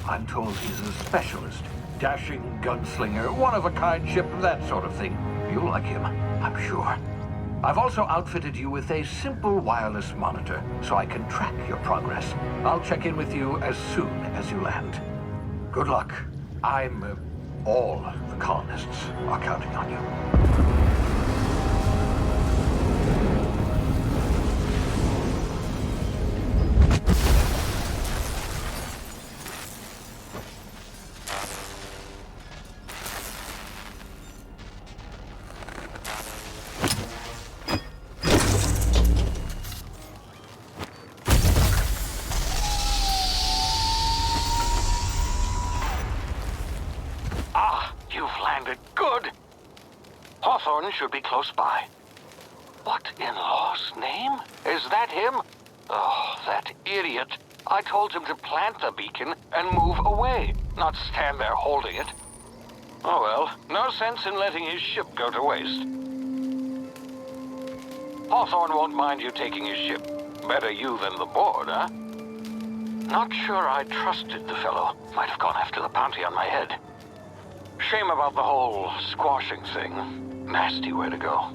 I'm told he's a specialist. Dashing gunslinger, one-of-a-kind ship, that sort of thing. You'll like him, I'm sure. I've also outfitted you with a simple wireless monitor, so I can track your progress. I'll check in with you as soon as you land. Good luck. All the colonists are counting on you. Should be close by. What in law's name? Is that him? Oh, that idiot. I told him to plant the beacon and move away, not stand there holding it. Oh well, no sense in letting his ship go to waste. Hawthorne won't mind you taking his ship. Better you than the board, huh? Not sure I trusted the fellow. Might have gone after the bounty on my head. Shame about the whole squashing thing. Nasty way to go.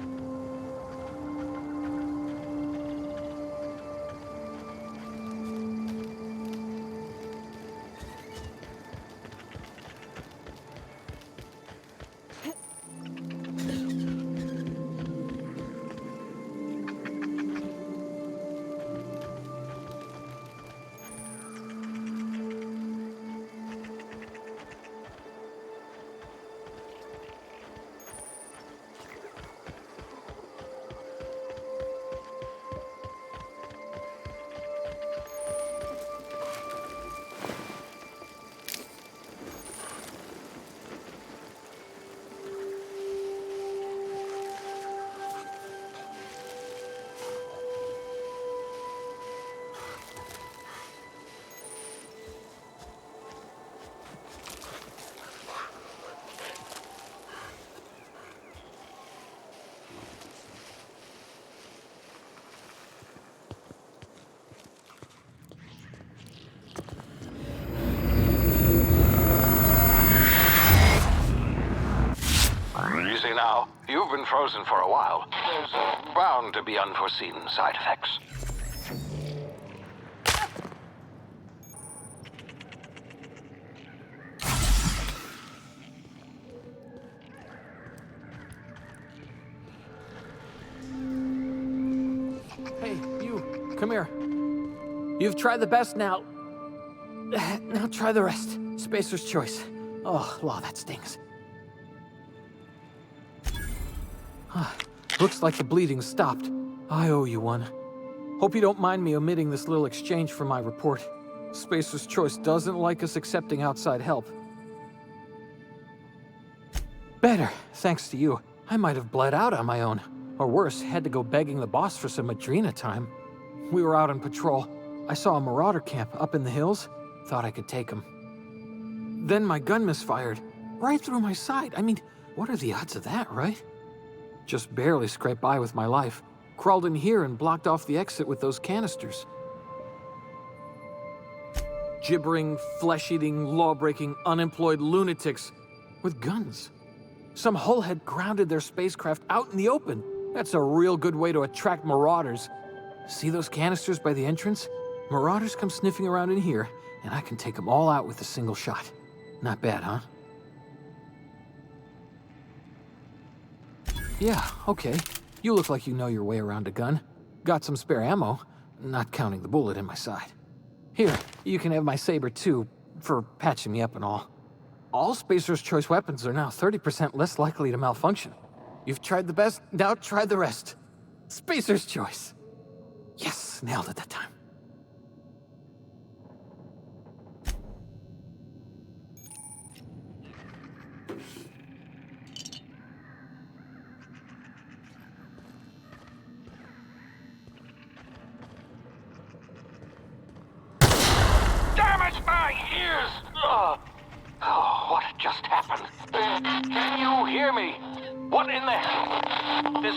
Easy now. You've been frozen for a while. There's bound to be unforeseen side effects. Hey, you. Come here. You've tried the best now. Now try the rest. Spacer's choice. Oh, law, that stings. Looks like the bleeding stopped. I owe you one. Hope you don't mind me omitting this little exchange from my report. Spacer's Choice doesn't like us accepting outside help. Better, thanks to you. I might have bled out on my own. Or worse, had to go begging the boss for some Madrina time. We were out on patrol. I saw a marauder camp up in the hills. Thought I could take him. Then my gun misfired. Right through my side. I mean, what are the odds of that, right? Just barely scraped by with my life. Crawled in here and blocked off the exit with those canisters. Gibbering, flesh-eating, law-breaking, unemployed lunatics with guns. Some hullhead grounded their spacecraft out in the open. That's a real good way to attract marauders. See those canisters by the entrance? Marauders come sniffing around in here, and I can take them all out with a single shot. Not bad, huh? Yeah, okay. You look like you know your way around a gun. Got some spare ammo, not counting the bullet in my side. Here, you can have my saber too, for patching me up and all. All Spacer's Choice weapons are now 30% less likely to malfunction. You've tried the best, now try the rest. Spacer's Choice. Yes, nailed it that time. My ears! Oh, what just happened? Can you hear me? What in the hell? This...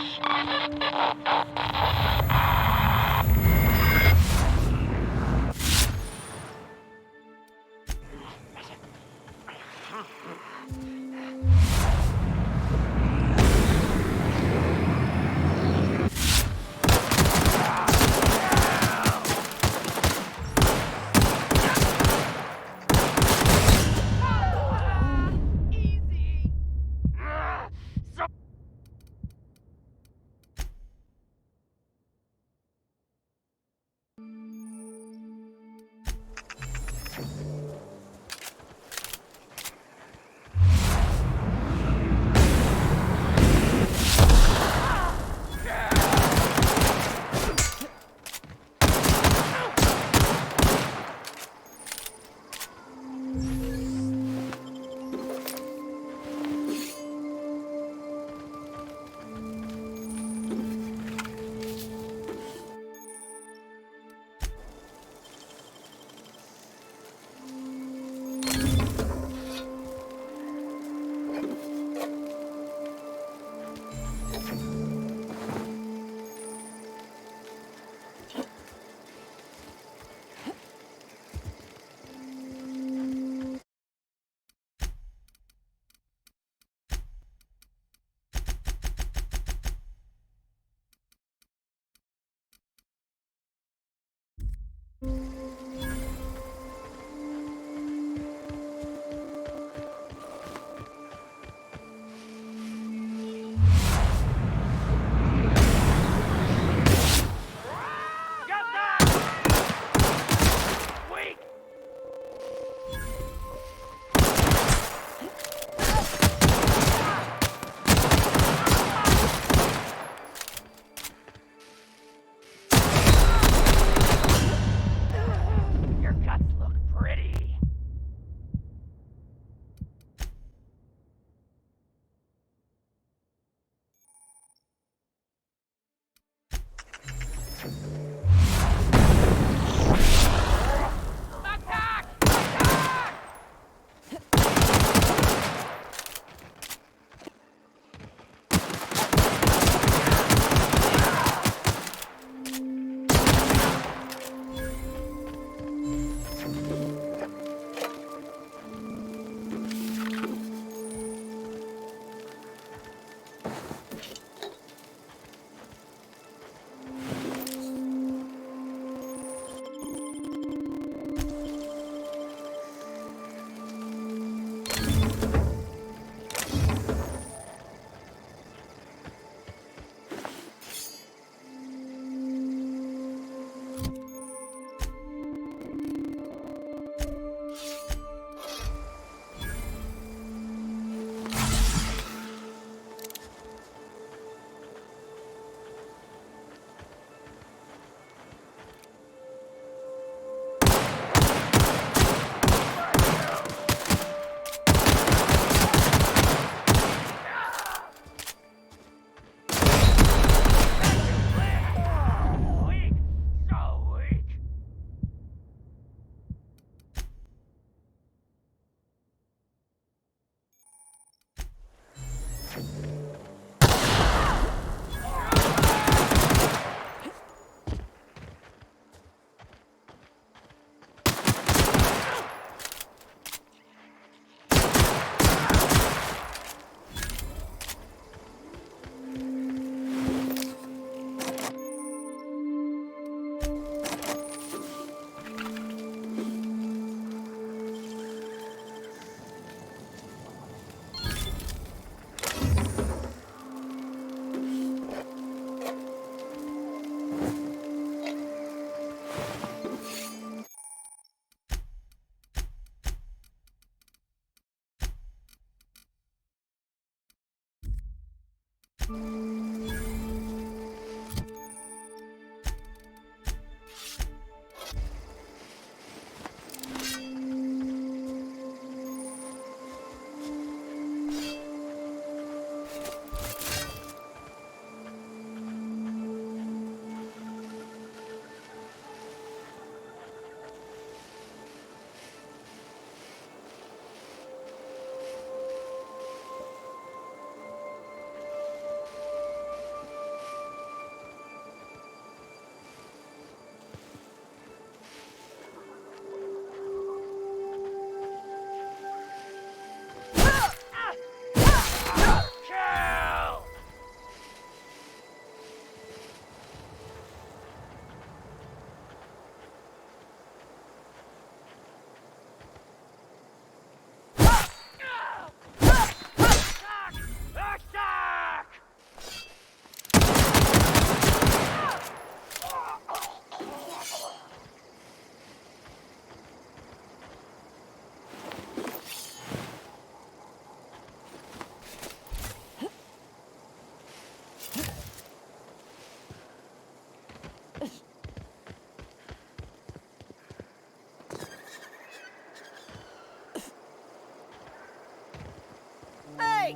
Hey!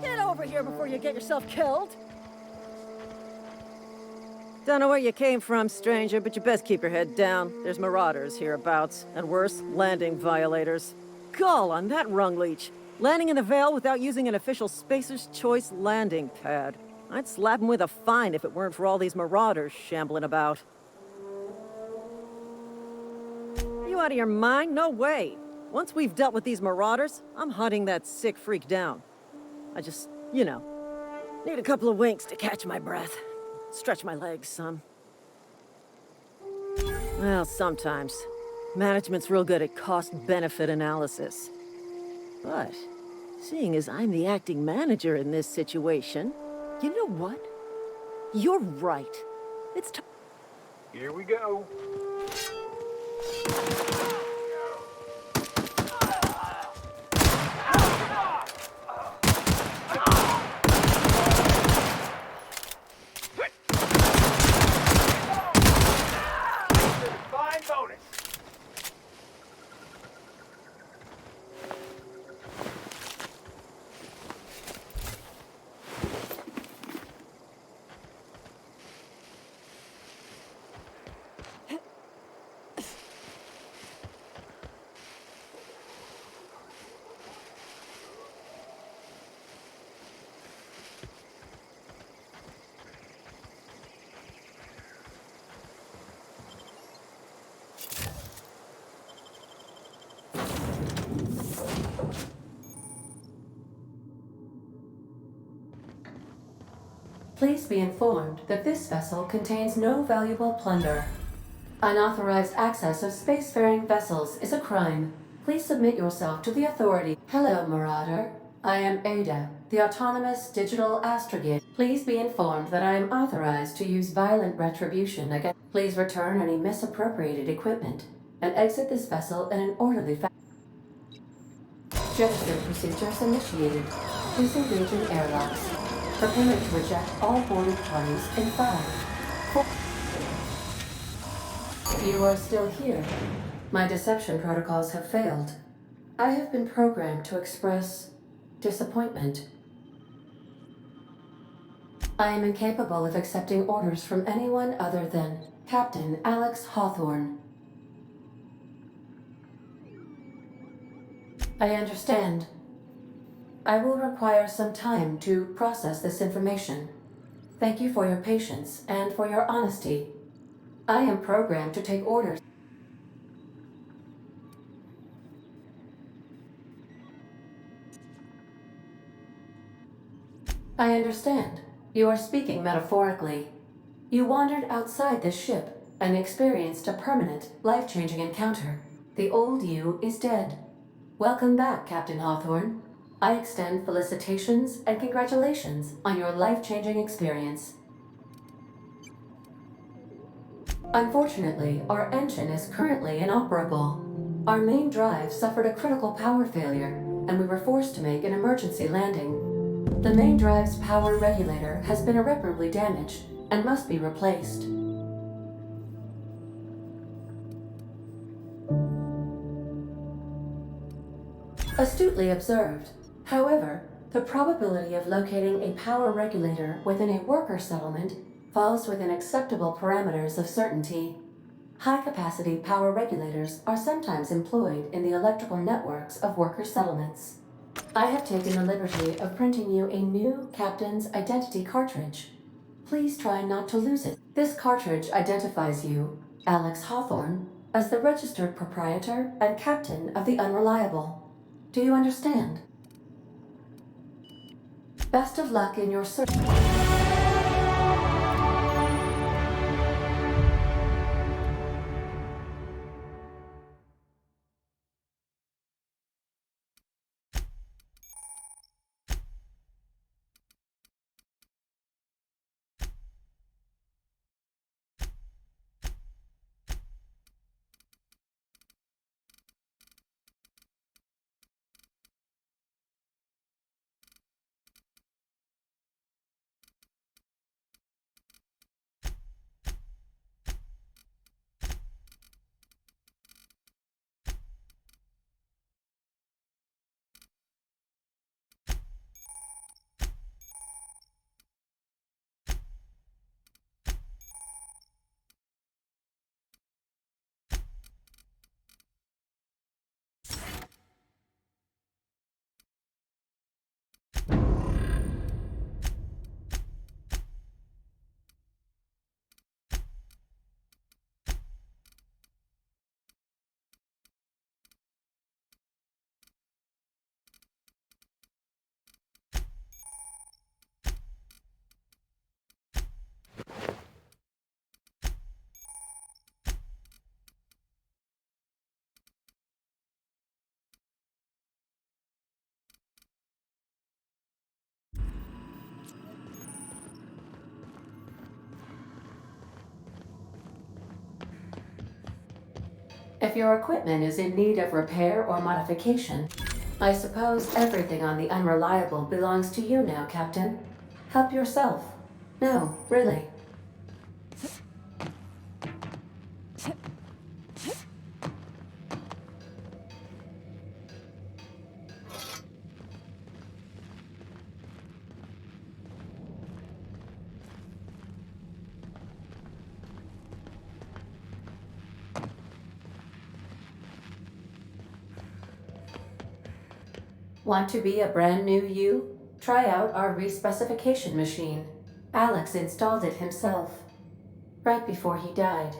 Get over here before you get yourself killed! Don't know where you came from, stranger, but you best keep your head down. There's marauders hereabouts, and worse, landing violators. Gall on that rung leech. Landing in the Vale without using an official Spacer's Choice landing pad. I'd slap him with a fine if it weren't for all these marauders shambling about. You out of your mind? No way. Once we've dealt with these marauders, I'm hunting that sick freak down. I just, need a couple of winks to catch my breath. Stretch my legs some. Well, sometimes. Management's real good at cost-benefit analysis. But, seeing as I'm the acting manager in this situation, you know what? You're right. It's time. Here we go. Fine bonus. Please be informed that this vessel contains no valuable plunder. Unauthorized access of spacefaring vessels is a crime. Please submit yourself to the authority. Hello, Marauder. I am Ada, the autonomous digital astrogate. Please be informed that I am authorized to use violent retribution against. Please return any misappropriated equipment and exit this vessel in an orderly fashion. Gesture procedures initiated. Please engage in airlocks. Preparing to eject all boarded parties in 5, 4. You are still here. My deception protocols have failed. I have been programmed to express disappointment. I am incapable of accepting orders from anyone other than Captain Alex Hawthorne. I understand. I will require some time to process this information. Thank you for your patience and for your honesty. I am programmed to take orders. I understand. You are speaking metaphorically. You wandered outside this ship and experienced a permanent, life-changing encounter. The old you is dead. Welcome back, Captain Hawthorne. I extend felicitations and congratulations on your life-changing experience. Unfortunately, our engine is currently inoperable. Our main drive suffered a critical power failure, and we were forced to make an emergency landing. The main drive's power regulator has been irreparably damaged and must be replaced. Astutely observed. However, the probability of locating a power regulator within a worker settlement falls within acceptable parameters of certainty. High-capacity power regulators are sometimes employed in the electrical networks of worker settlements. I have taken the liberty of printing you a new Captain's Identity cartridge. Please try not to lose it. This cartridge identifies you, Alex Hawthorne, as the registered proprietor and captain of the Unreliable. Do you understand? Best of luck in your search. If your equipment is in need of repair or modification, I suppose everything on the Unreliable belongs to you now, Captain. Help yourself. No, really. Want to be a brand new you? Try out our respecification machine. Alex installed it himself, right before he died.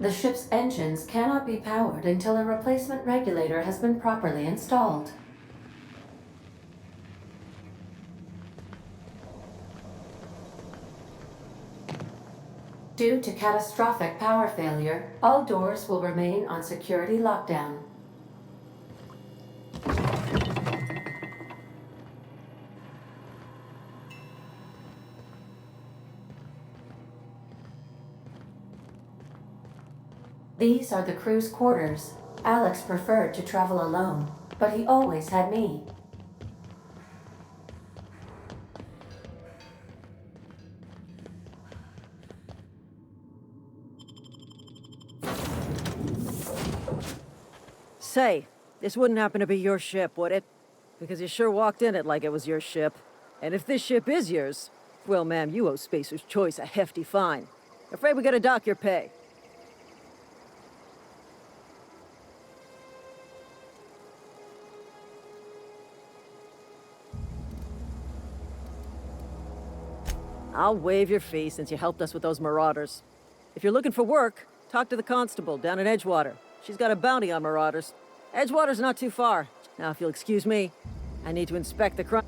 The ship's engines cannot be powered until a replacement regulator has been properly installed. Due to catastrophic power failure, all doors will remain on security lockdown. These are the crew's quarters. Alex preferred to travel alone, but he always had me. Say, this wouldn't happen to be your ship, would it? Because you sure walked in it like it was your ship. And if this ship is yours, well, ma'am, you owe Spacer's Choice a hefty fine. Afraid we gotta dock your pay. I'll waive your fee since you helped us with those marauders. If you're looking for work, talk to the constable down in Edgewater. She's got a bounty on marauders. Edgewater's not too far. Now, if you'll excuse me, I need to inspect the crime.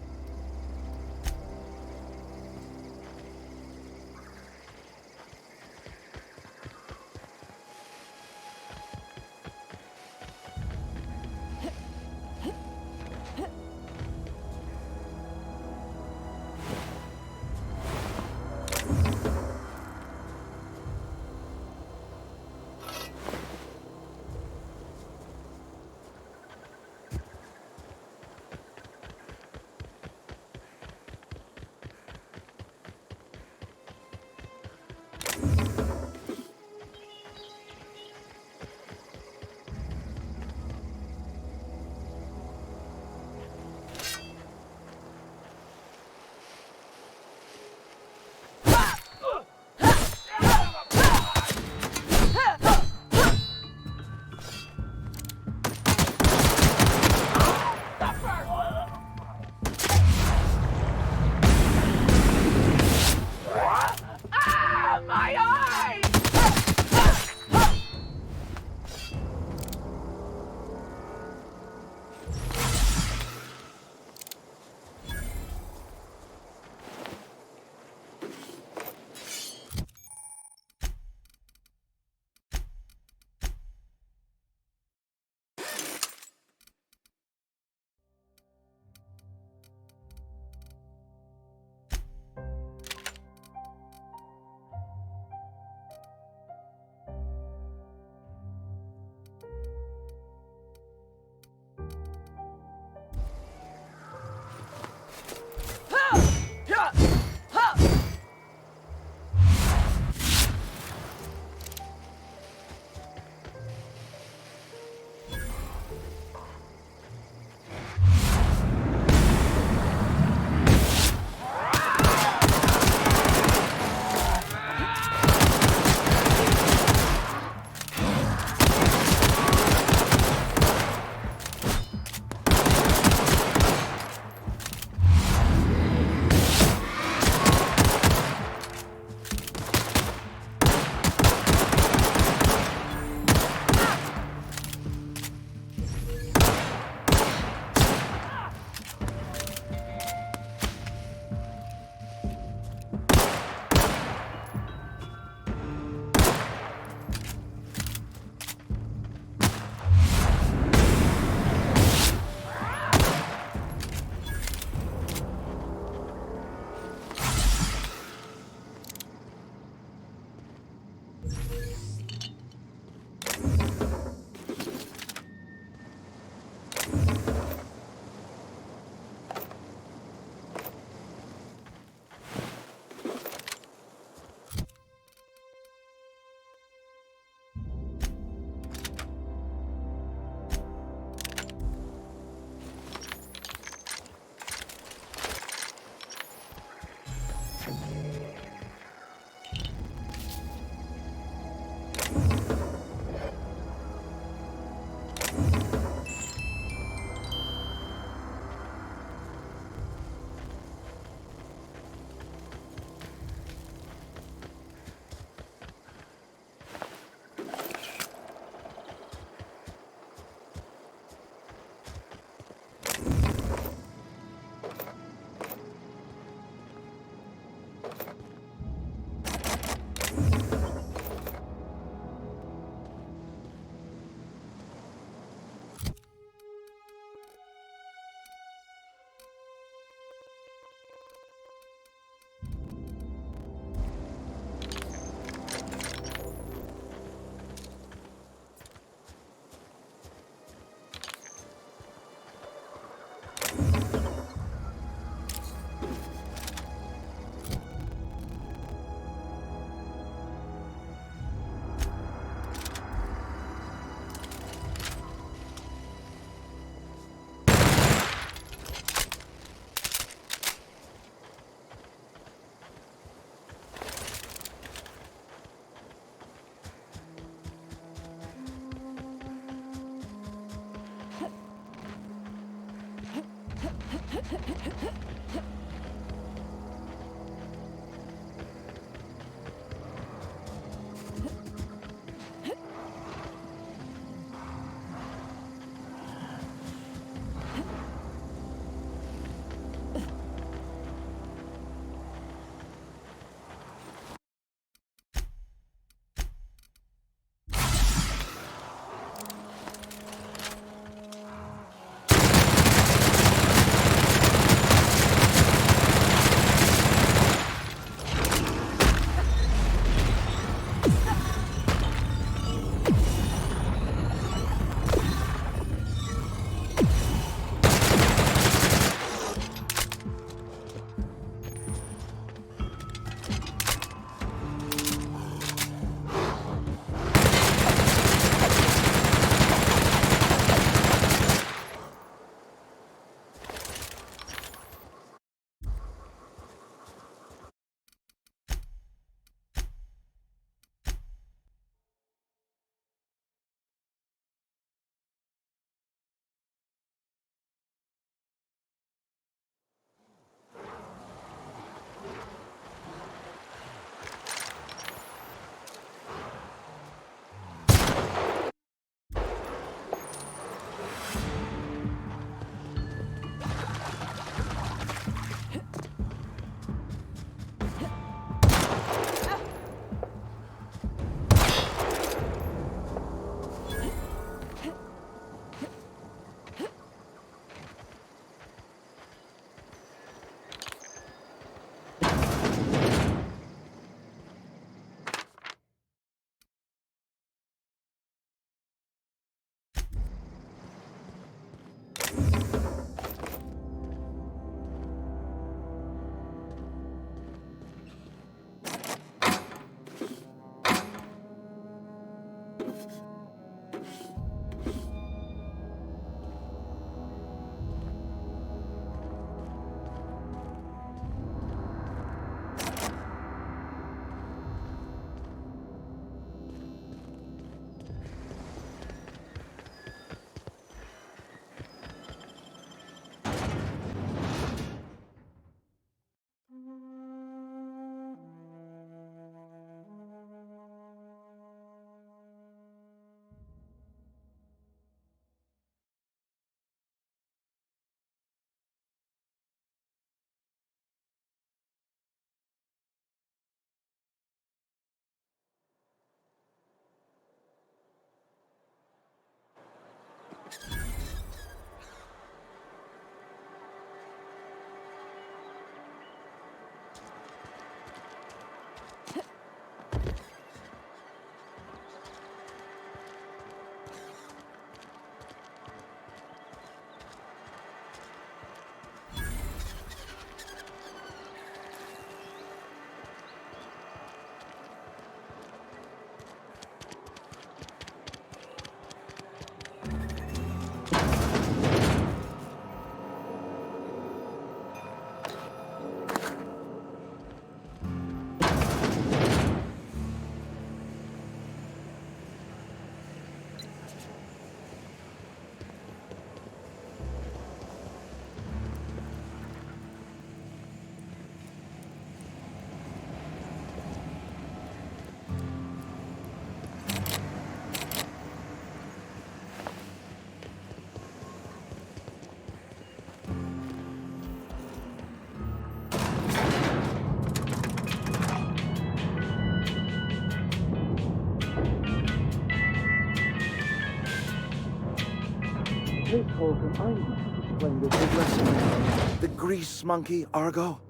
Holcomb, I explained this big lesson. The grease monkey, Argo?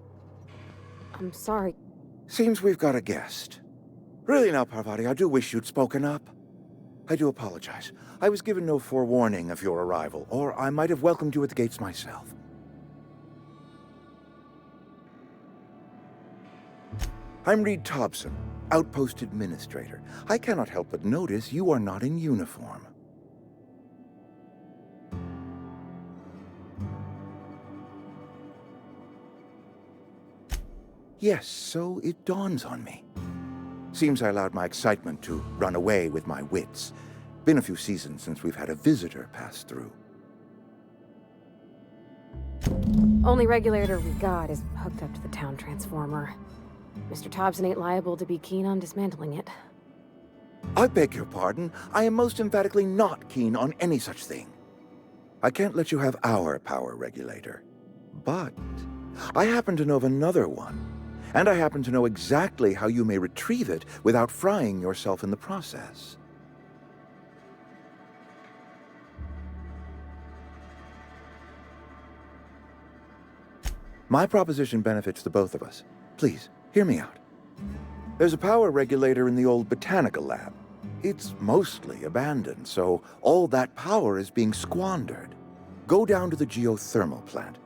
I'm sorry. Seems we've got a guest. Really now, Parvati, I do wish you'd spoken up. I do apologize. I was given no forewarning of your arrival, or I might have welcomed you at the gates myself. I'm Reed Thompson, Outpost Administrator. I cannot help but notice you are not in uniform. Yes, so it dawns on me. Seems I allowed my excitement to run away with my wits. Been a few seasons since we've had a visitor pass through. Only regulator we got is hooked up to the town transformer. Mr. Thompson ain't liable to be keen on dismantling it. I beg your pardon. I am most emphatically not keen on any such thing. I can't let you have our power regulator. But I happen to know of another one. And I happen to know exactly how you may retrieve it without frying yourself in the process. My proposition benefits the both of us. Please, hear me out. There's a power regulator in the old botanical lab. It's mostly abandoned, so all that power is being squandered. Go down to the geothermal plant.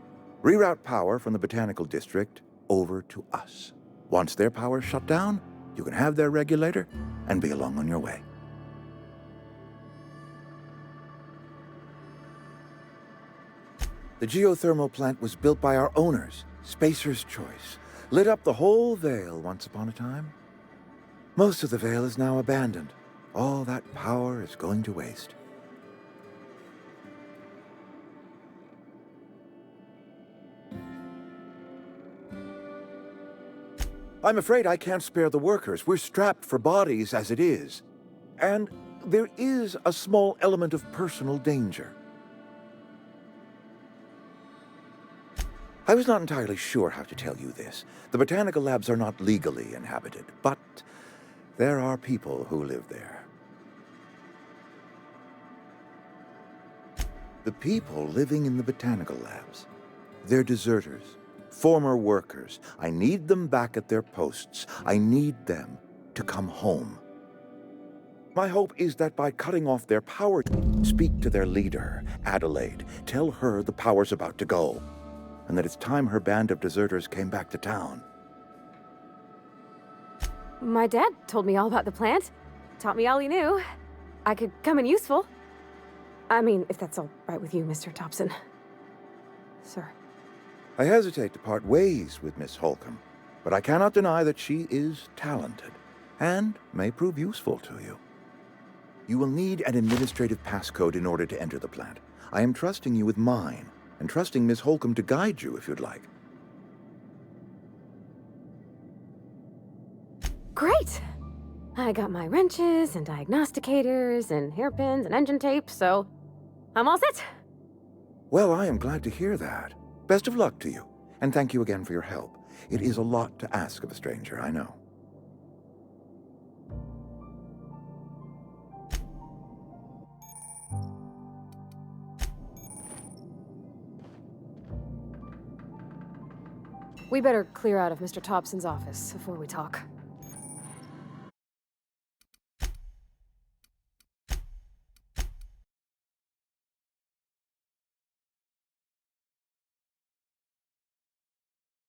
Reroute power from the botanical district over to us. Once their power's shut down, you can have their regulator and be along on your way. The geothermal plant was built by our owners, Spacer's Choice. Lit up the whole Vale once upon a time. Most of the Vale is now abandoned. All that power is going to waste. I'm afraid I can't spare the workers. We're strapped for bodies as it is. And there is a small element of personal danger. I was not entirely sure how to tell you this. The botanical labs are not legally inhabited, but there are people who live there. The people living in the botanical labs, they're deserters. Former workers. I need them back at their posts. I need them to come home. My hope is that by cutting off their power, speak to their leader, Adelaide. Tell her the power's about to go, and that it's time her band of deserters came back to town. My dad told me all about the plant. Taught me all he knew. I could come in useful. I mean, if that's all right with you, Mr. Thompson. Sir. I hesitate to part ways with Miss Holcomb, but I cannot deny that she is talented and may prove useful to you. You will need an administrative passcode in order to enter the plant. I am trusting you with mine, and trusting Miss Holcomb to guide you if you'd like. Great! I got my wrenches and diagnosticators and hairpins and engine tape, so I'm all set. Well, I am glad to hear that. Best of luck to you, and thank you again for your help. It is a lot to ask of a stranger, I know. We better clear out of Mr. Thompson's office before we talk.